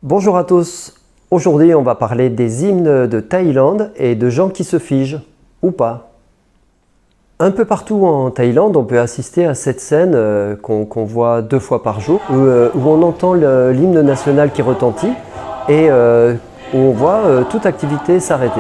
Bonjour à tous, aujourd'hui on va parler des hymnes de Thaïlande et de gens qui se figent, ou pas. Un peu partout en Thaïlande, on peut assister à cette scène qu'on voit 2 fois par jour, où on entend l'hymne national qui retentit et où on voit toute activité s'arrêter.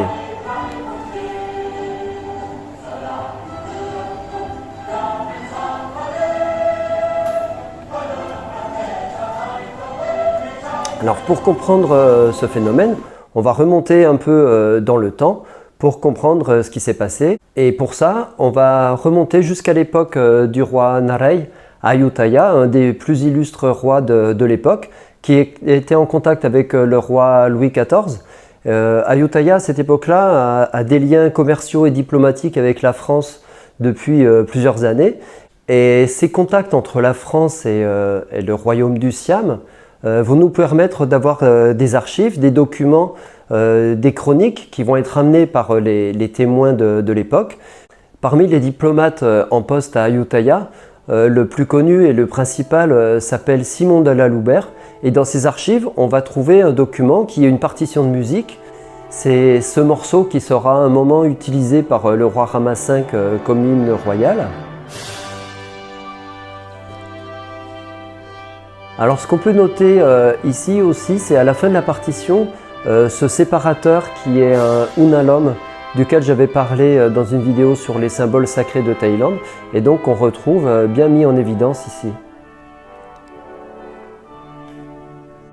Alors pour comprendre ce phénomène, on va remonter un peu dans le temps pour comprendre ce qui s'est passé. Et pour ça, on va remonter jusqu'à l'époque du roi Narai, Ayutthaya, un des plus illustres rois de l'époque, qui était en contact avec le roi Louis XIV. Ayutthaya, à cette époque-là, a des liens commerciaux et diplomatiques avec la France depuis plusieurs années. Et ces contacts entre la France et le royaume du Siam vont nous permettre d'avoir des archives, des documents, des chroniques qui vont être amenés par les témoins de l'époque. Parmi les diplomates en poste à Ayutthaya, le plus connu et le principal s'appelle Simon de la Loubère. Et dans ces archives, on va trouver un document qui est une partition de musique. C'est ce morceau qui sera un moment utilisé par le roi Rama V comme hymne royal. Alors ce qu'on peut noter ici aussi, c'est à la fin de la partition, ce séparateur qui est un Unalom, duquel j'avais parlé dans une vidéo sur les symboles sacrés de Thaïlande, et donc on retrouve bien mis en évidence ici.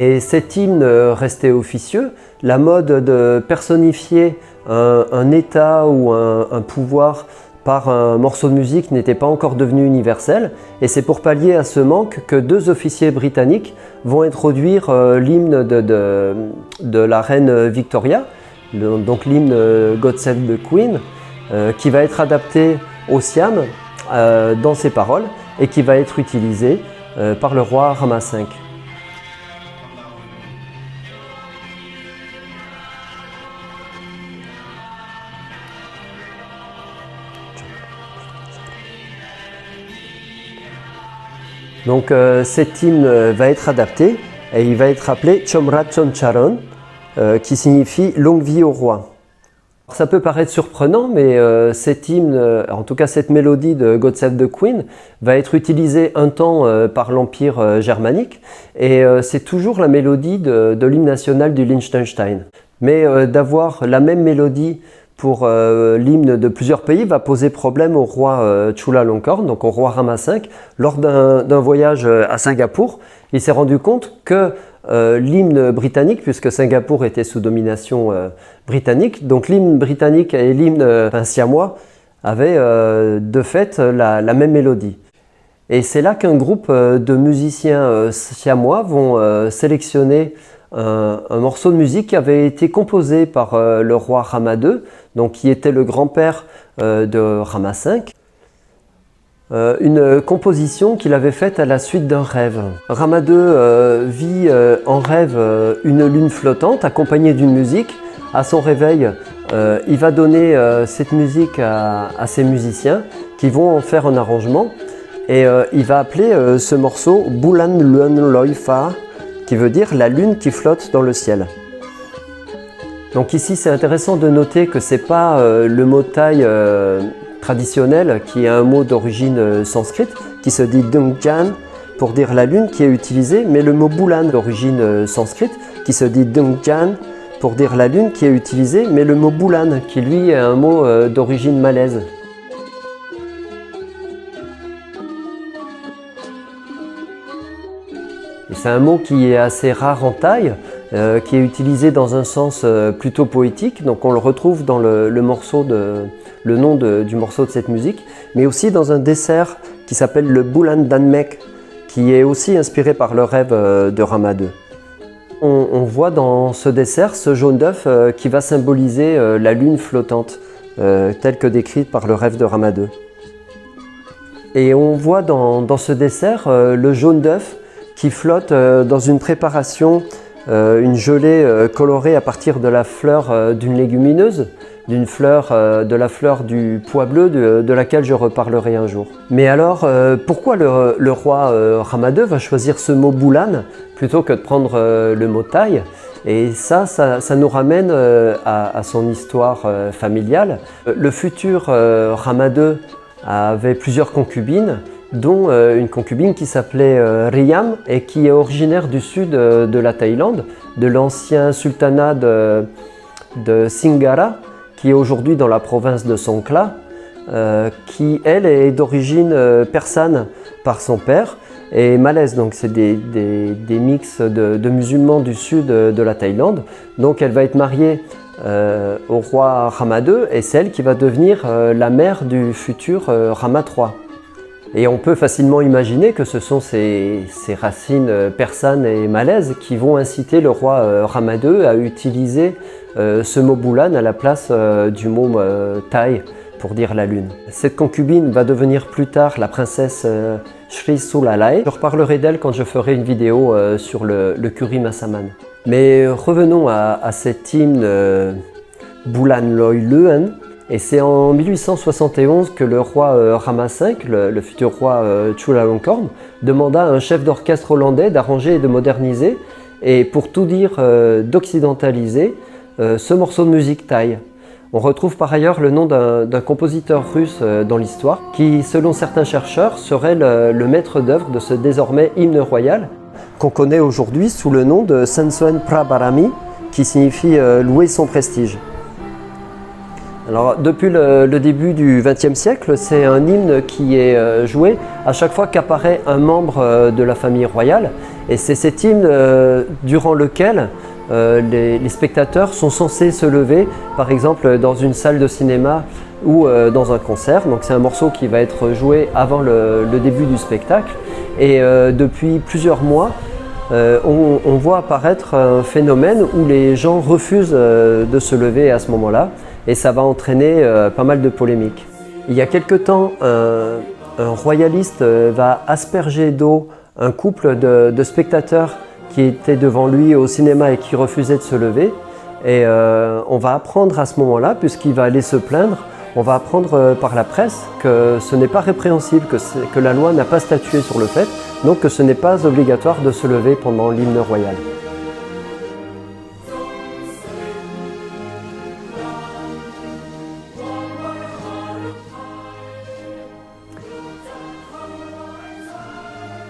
Et cet hymne restait officieux, la mode de personnifier un état ou un pouvoir par un morceau de musique n'était pas encore devenu universel, et c'est pour pallier à ce manque que 2 officiers britanniques vont introduire l'hymne de la reine Victoria, donc l'hymne God Save the Queen, qui va être adapté au Siam dans ses paroles et qui va être utilisé par le roi Rama V. Donc cet hymne va être adapté et il va être appelé Chomrachoncharon, qui signifie longue vie au roi. Alors, ça peut paraître surprenant, mais cet hymne, en tout cas cette mélodie de God Save the Queen, va être utilisée un temps par l'Empire germanique, et c'est toujours la mélodie de l'hymne national du Liechtenstein. Mais d'avoir la même mélodie pour l'hymne de plusieurs pays va poser problème au roi Chulalongkorn, donc au roi Rama V. Lors d'un voyage à Singapour, il s'est rendu compte que l'hymne britannique, puisque Singapour était sous domination britannique, donc l'hymne britannique et l'hymne siamois avaient de fait la même mélodie. Et c'est là qu'un groupe de musiciens siamois vont sélectionner un morceau de musique qui avait été composé par le roi Rama II, donc qui était le grand-père de Rama V. Une composition qu'il avait faite à la suite d'un rêve. Rama II vit en rêve une lune flottante accompagnée d'une musique. À son réveil, il va donner cette musique à ses musiciens qui vont en faire un arrangement, et il va appeler ce morceau Bulan Luan Loi Pha, qui veut dire la lune qui flotte dans le ciel. Donc ici c'est intéressant de noter que c'est pas le mot thaï traditionnel qui est un mot d'origine sanskrite qui se dit Dungjan pour dire la lune qui est utilisé, mais le mot Bulan d'origine sanskrite qui se dit Dungjan pour dire la lune qui est utilisé, mais le mot Bulan qui lui est un mot d'origine malaise. C'est un mot qui est assez rare en thaï, qui est utilisé dans un sens plutôt poétique, donc on le retrouve dans le nom du morceau de cette musique, mais aussi dans un dessert qui s'appelle le Bulan Danmek, qui est aussi inspiré par le rêve de Rama II. On voit dans ce dessert ce jaune d'œuf qui va symboliser la lune flottante, telle que décrite par le rêve de Rama II. Et on voit dans ce dessert le jaune d'œuf qui flotte dans une préparation, une gelée colorée à partir de la fleur d'une légumineuse, d'une fleur, de la fleur du pois bleu de laquelle je reparlerai un jour. Mais alors, pourquoi le roi Rama II va choisir ce mot Boulan plutôt que de prendre le mot Taï? Et ça nous ramène à son histoire familiale. Le futur Rama II avait plusieurs concubines, dont une concubine qui s'appelait Riyam et qui est originaire du sud de la Thaïlande, de l'ancien sultanat de Singara, qui est aujourd'hui dans la province de Songkhla, qui elle est d'origine persane par son père et malaise, donc c'est des mix de musulmans du sud de la Thaïlande. Donc elle va être mariée au roi Rama II et c'est elle qui va devenir la mère du futur Rama III. Et on peut facilement imaginer que ce sont ces racines persanes et malaises qui vont inciter le roi Rama II à utiliser ce mot Boulan à la place du mot Thaï pour dire la lune. Cette concubine va devenir plus tard la princesse Sri Sulalai. Je reparlerai d'elle quand je ferai une vidéo sur le curry Massaman. Mais revenons à cet hymne Boulan Loi Luen. Et c'est en 1871 que le roi Rama V, le futur roi Chulalongkorn, demanda à un chef d'orchestre hollandais d'arranger et de moderniser, et pour tout dire d'occidentaliser, ce morceau de musique thaï. On retrouve par ailleurs le nom d'un compositeur russe dans l'histoire, qui selon certains chercheurs serait le maître d'œuvre de ce désormais hymne royal, qu'on connaît aujourd'hui sous le nom de Sansoen Prabarami, qui signifie louer son prestige. Alors, depuis le début du XXe siècle, c'est un hymne qui est joué à chaque fois qu'apparaît un membre de la famille royale. Et c'est cet hymne durant lequel les spectateurs sont censés se lever, par exemple dans une salle de cinéma ou dans un concert. Donc c'est un morceau qui va être joué avant le début du spectacle. Et depuis plusieurs mois, on voit apparaître un phénomène où les gens refusent de se lever à ce moment-là. Et ça va entraîner pas mal de polémiques. Il y a quelque temps, un royaliste va asperger d'eau un couple de spectateurs qui étaient devant lui au cinéma et qui refusaient de se lever. Et on va apprendre à ce moment-là, puisqu'il va aller se plaindre, on va apprendre par la presse que ce n'est pas répréhensible, que la loi n'a pas statué sur le fait, donc que ce n'est pas obligatoire de se lever pendant l'hymne royal.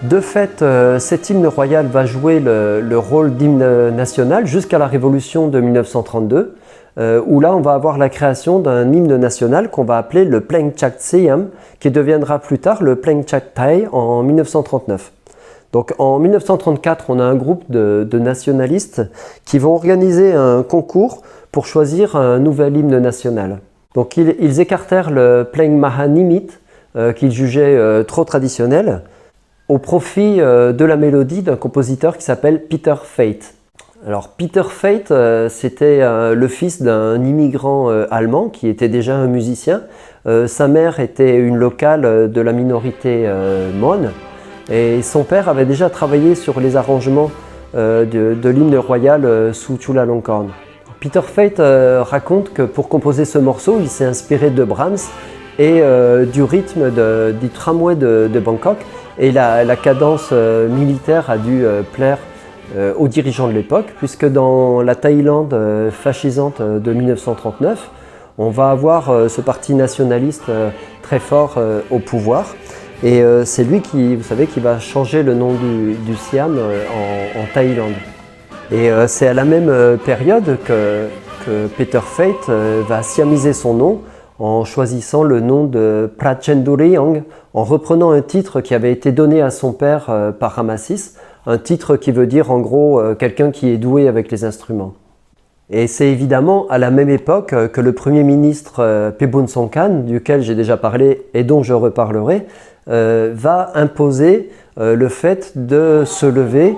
De fait, cet hymne royal va jouer le rôle d'hymne national jusqu'à la Révolution de 1932, où là on va avoir la création d'un hymne national qu'on va appeler le Pleng Chak Siam, qui deviendra plus tard le Pleng Chak Thai en 1939. Donc en 1934, on a un groupe de nationalistes qui vont organiser un concours pour choisir un nouvel hymne national. Donc ils écartèrent le Pleng Mahanimit, qu'ils jugeaient trop traditionnel, au profit de la mélodie d'un compositeur qui s'appelle Peter Fate. Alors Peter Fate, c'était le fils d'un immigrant allemand qui était déjà un musicien. Sa mère était une locale de la minorité Mon et son père avait déjà travaillé sur les arrangements de l'hymne royal sous Chulalongkorn. Peter Fate raconte que pour composer ce morceau, il s'est inspiré de Brahms et du rythme du tramway de Bangkok. Et la cadence militaire a dû plaire aux dirigeants de l'époque, puisque dans la Thaïlande fascisante de 1939, on va avoir ce parti nationaliste très fort au pouvoir. Et c'est lui qui, vous savez, qui va changer le nom du Siam en Thaïlande. Et c'est à la même période que Peter Fate va siamiser son nom en choisissant le nom de Prachenduriang, en reprenant un titre qui avait été donné à son père par Rama VI, un titre qui veut dire en gros quelqu'un qui est doué avec les instruments. Et c'est évidemment à la même époque que le Premier ministre Pebun Songkhan, duquel j'ai déjà parlé et dont je reparlerai, va imposer le fait de se lever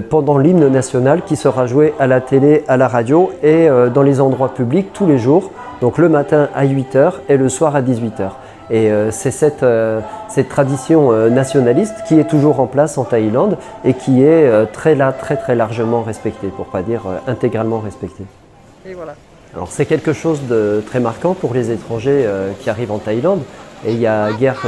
pendant l'hymne national qui sera joué à la télé, à la radio et dans les endroits publics tous les jours, donc le matin à 8 h et le soir à 18 h. Et c'est cette tradition nationaliste qui est toujours en place en Thaïlande et qui est très largement respectée, pour ne pas dire intégralement respectée. Et voilà. Alors c'est quelque chose de très marquant pour les étrangers qui arrivent en Thaïlande, et il n'y a guère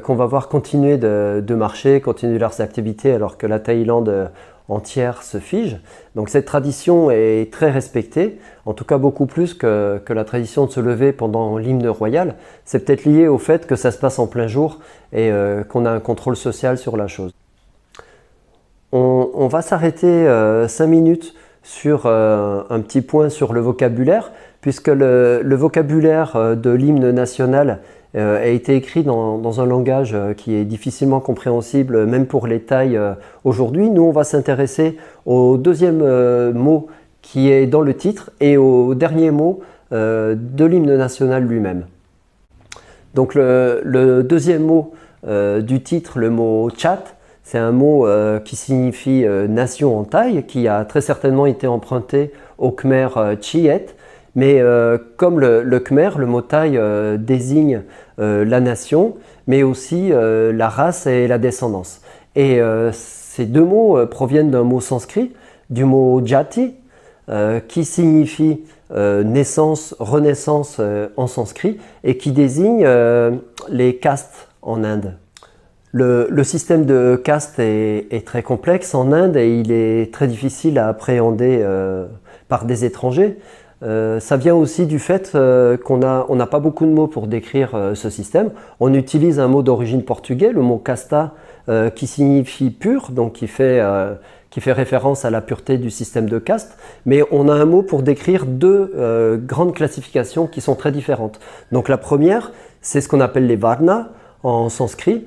qu'on va voir continuer de marcher, continuer leurs activités alors que la Thaïlande entière se fige. Donc cette tradition est très respectée, en tout cas beaucoup plus que la tradition de se lever pendant l'hymne royal. C'est peut-être lié au fait que ça se passe en plein jour et qu'on a un contrôle social sur la chose. On va s'arrêter 5 minutes sur un petit point sur le vocabulaire, puisque le vocabulaire de l'hymne national a été écrit dans un langage qui est difficilement compréhensible même pour les Thaïs aujourd'hui. Nous, on va s'intéresser au deuxième mot qui est dans le titre et au dernier mot de l'hymne national lui-même. Donc le deuxième mot du titre, le mot chat, c'est un mot qui signifie nation en thaï, qui a très certainement été emprunté au khmer Chiet. Mais comme le khmer, le mot thaï désigne la nation, mais aussi la race et la descendance. Et ces deux mots proviennent d'un mot sanskrit, du mot jati, qui signifie naissance, renaissance en sanskrit, et qui désigne les castes en Inde. Le système de castes est très complexe en Inde et il est très difficile à appréhender par des étrangers. Ça vient aussi du fait qu'on n'a pas beaucoup de mots pour décrire ce système. On utilise un mot d'origine portugaise, le mot casta, qui signifie pur, donc qui fait référence à la pureté du système de caste. Mais on a un mot pour décrire deux grandes classifications qui sont très différentes. Donc la première, c'est ce qu'on appelle les varnas en sanskrit,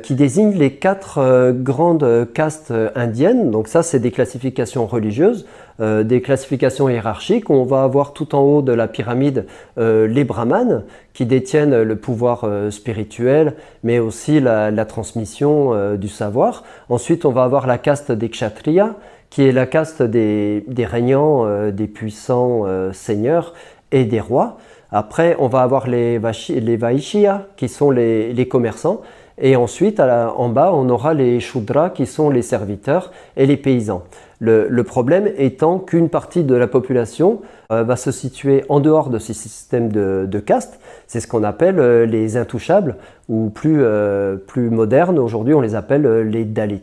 qui désignent les 4 grandes castes indiennes. Donc ça, c'est des classifications religieuses, des classifications hiérarchiques. On va avoir tout en haut de la pyramide les brahmanes, qui détiennent le pouvoir spirituel, mais aussi la transmission du savoir. Ensuite, on va avoir la caste des kshatriyas, qui est la caste des régnants, des puissants seigneurs et des rois. Après, on va avoir les vaishyas, qui sont les commerçants. Et ensuite, en bas, on aura les shudras qui sont les serviteurs et les paysans. Le problème étant qu'une partie de la population va se situer en dehors de ce système de caste. C'est ce qu'on appelle les intouchables, ou plus modernes, aujourd'hui on les appelle les dalits.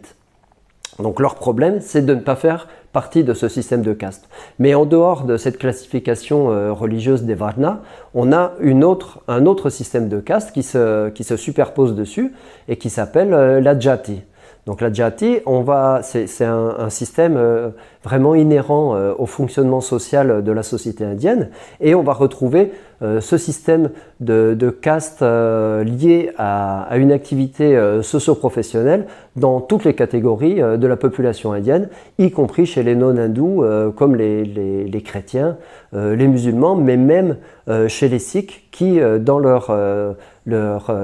Donc leur problème, c'est de ne pas faire partie de ce système de caste. Mais en dehors de cette classification religieuse des varnas, on a un autre système de caste qui se superpose dessus et qui s'appelle la jati. Donc la jati, c'est un système vraiment inhérent au fonctionnement social de la société indienne, et on va retrouver ce système de caste lié à une activité socio-professionnelle dans toutes les catégories de la population indienne, y compris chez les non-hindous comme les chrétiens, les musulmans, mais même chez les sikhs qui, dans leur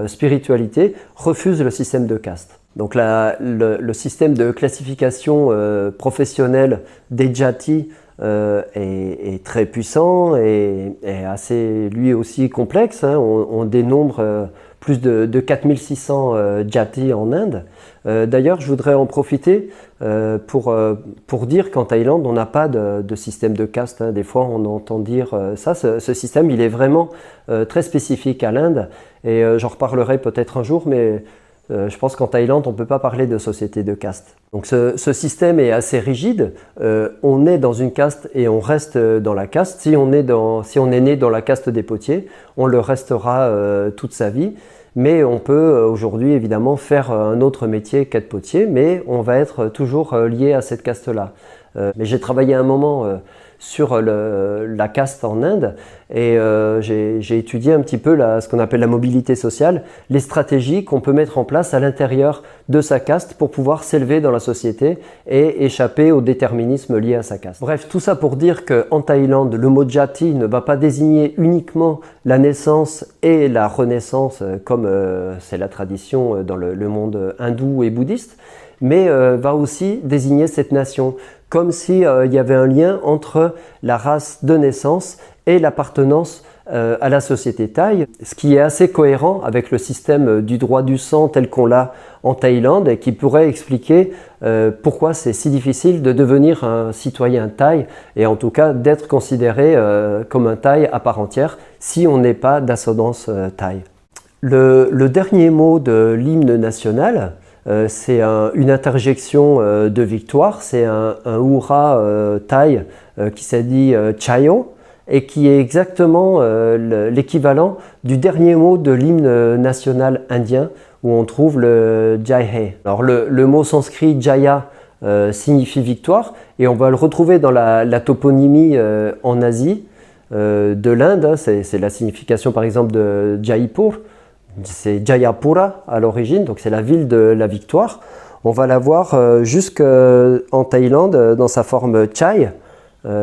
spiritualité, refusent le système de caste. Donc le système de classification professionnelle des jatis est très puissant et assez lui aussi complexe. Hein. On dénombre plus de 4600 jatis en Inde. D'ailleurs, je voudrais en profiter pour dire qu'en Thaïlande, on n'a pas de système de caste. Hein. Des fois, on entend dire ça. Ce système, il est vraiment très spécifique à l'Inde. Et j'en reparlerai peut-être un jour, mais je pense qu'en Thaïlande, on ne peut pas parler de société de caste. Donc ce système est assez rigide. On est dans une caste et on reste dans la caste. Si on est né dans la caste des potiers, on le restera toute sa vie. Mais on peut aujourd'hui évidemment faire un autre métier qu'être potier, mais on va être toujours lié à cette caste-là. Mais j'ai travaillé un moment sur la caste en Inde et j'ai étudié un petit peu ce qu'on appelle la mobilité sociale, les stratégies qu'on peut mettre en place à l'intérieur de sa caste pour pouvoir s'élever dans la société et échapper au déterminisme lié à sa caste. Bref, tout ça pour dire qu'en Thaïlande, le mot jati ne va pas désigner uniquement la naissance et la renaissance comme c'est la tradition dans le monde hindou et bouddhiste, mais va aussi désigner cette nation, comme s'il y avait un lien entre la race de naissance et l'appartenance à la société thaï, ce qui est assez cohérent avec le système du droit du sang tel qu'on l'a en Thaïlande et qui pourrait expliquer pourquoi c'est si difficile de devenir un citoyen thaï et en tout cas d'être considéré comme un thaï à part entière si on n'est pas d'ascendance thaï. Le dernier mot de l'hymne national, c'est une interjection de victoire, c'est un hurrah thaï qui s'est dit Chayo et qui est exactement l'équivalent du dernier mot de l'hymne national indien où on trouve le Jai He. Alors le mot sanskrit Jaya signifie victoire et on va le retrouver dans la toponymie en Asie de l'Inde, c'est la signification par exemple de Jaipur. C'est Jayapura à l'origine, donc c'est la ville de la victoire. On va la voir jusqu'en Thaïlande dans sa forme Chai,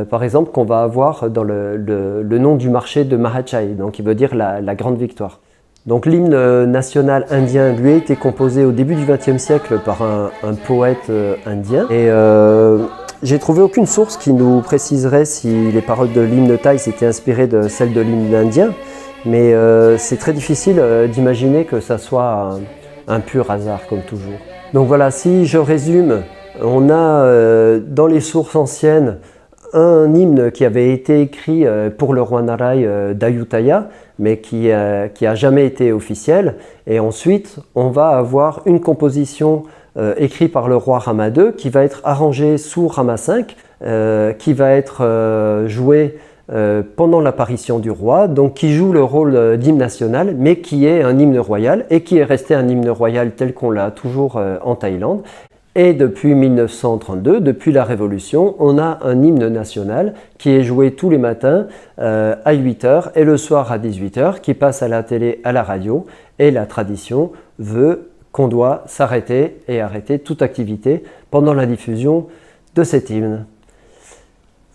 par exemple, qu'on va avoir dans le nom du marché de Mahachai, donc qui veut dire la grande victoire. Donc l'hymne national indien lui a été composé au début du XXe siècle par un poète indien. Et j'ai trouvé aucune source qui nous préciserait si les paroles de l'hymne thaï s'étaient inspirées de celles de l'hymne indien. Mais c'est très difficile d'imaginer que ça soit un pur hasard, comme toujours. Donc voilà, si je résume, on a dans les sources anciennes un hymne qui avait été écrit pour le roi Narai d'Ayutthaya, mais qui a jamais été officiel. Et ensuite, on va avoir une composition écrite par le roi Rama II, qui va être arrangée sous Rama V, qui va être jouée pendant l'apparition du roi, donc qui joue le rôle d'hymne national, mais qui est un hymne royal et qui est resté un hymne royal tel qu'on l'a toujours en Thaïlande. Et depuis 1932, depuis la Révolution, on a un hymne national qui est joué tous les matins à 8 h et le soir à 18 h, qui passe à la télé, à la radio, et la tradition veut qu'on doit s'arrêter et arrêter toute activité pendant la diffusion de cet hymne.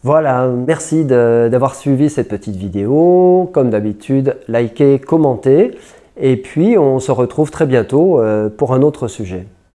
Voilà, merci d'avoir suivi cette petite vidéo. Comme d'habitude, likez, commentez. Et puis, on se retrouve très bientôt pour un autre sujet.